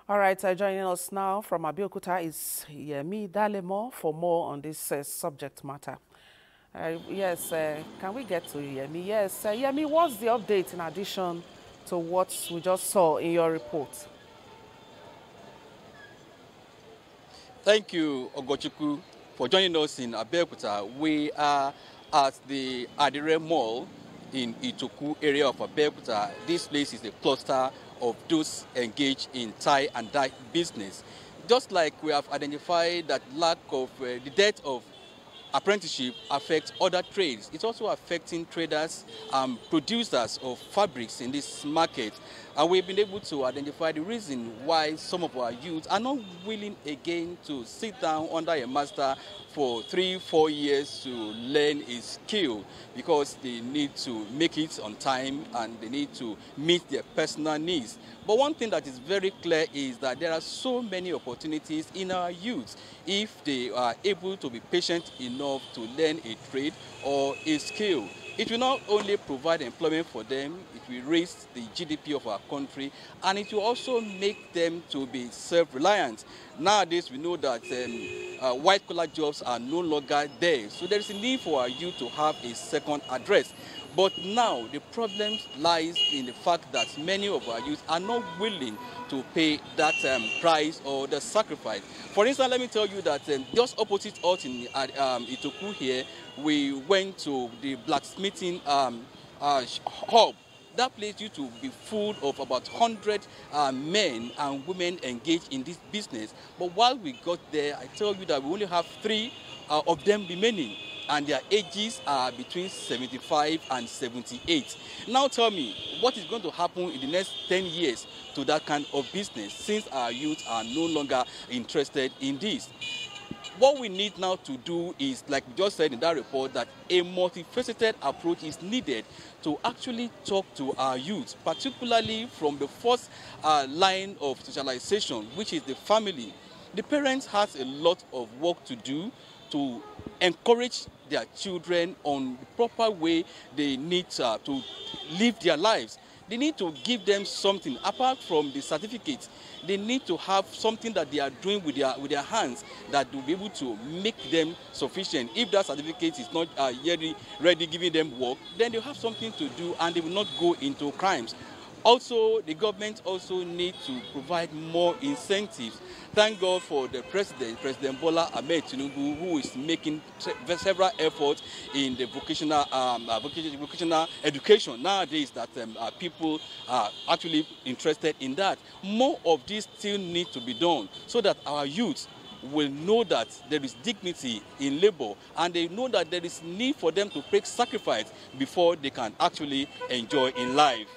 All right, joining us now from Abeokuta is Yemmy Dalemo for more on this subject matter. Yes, can we get to Yemmy? Yes, Yemmy, what's the update in addition to what we just saw in your report? Thank you, Ogochukwu, for joining us in Abeokuta. We are at the Adire Mall in Itoku area of Abeokuta. This place is a cluster of those engaged in tie and dye business. Just like we have identified that the death of apprenticeship affects other trades. It's also affecting traders and producers of fabrics in this market. And we've been able to identify the reason why some of our youth are not willing again to sit down under a master for 3-4 years to learn a skill, because they need to make it on time and they need to meet their personal needs. But one thing that is very clear is that there are so many opportunities in our youth if they are able to be patient enough to learn a trade or a skill. It will not only provide employment for them, it will raise the GDP of our country, and it will also make them to be self-reliant. Nowadays, we know that white-collar jobs are no longer there, so there is a need for our youth to have a second address. But now, the problem lies in the fact that many of our youth are not willing to pay that price or the sacrifice. For instance, let me tell you that just opposite us in Itoku here, we went to the blacksmithing hub. That place used to be full of about 100 men and women engaged in this business. But while we got there, I tell you that we only have 3 of them remaining, and their ages are between 75 and 78. Now tell me, what is going to happen in the next 10 years to that kind of business, since our youth are no longer interested in this? What we need now to do is, like we just said in that report, that a multifaceted approach is needed to actually talk to our youth, particularly from the first line of socialization, which is the family. The parents has a lot of work to do to encourage their children on the proper way they need to live their lives. They need to give them something apart from the certificates. They need to have something that they are doing with their hands that will be able to make them sufficient. If that certificate is not yet ready giving them work, then they'll have something to do and they will not go into crimes. Also, the government also needs to provide more incentives. Thank God for the President Bola Ahmed Tinubu, who is making several efforts in the vocational education nowadays, that people are actually interested in that. More of this still needs to be done so that our youth will know that there is dignity in labor, and they know that there is need for them to take sacrifice before they can actually enjoy in life.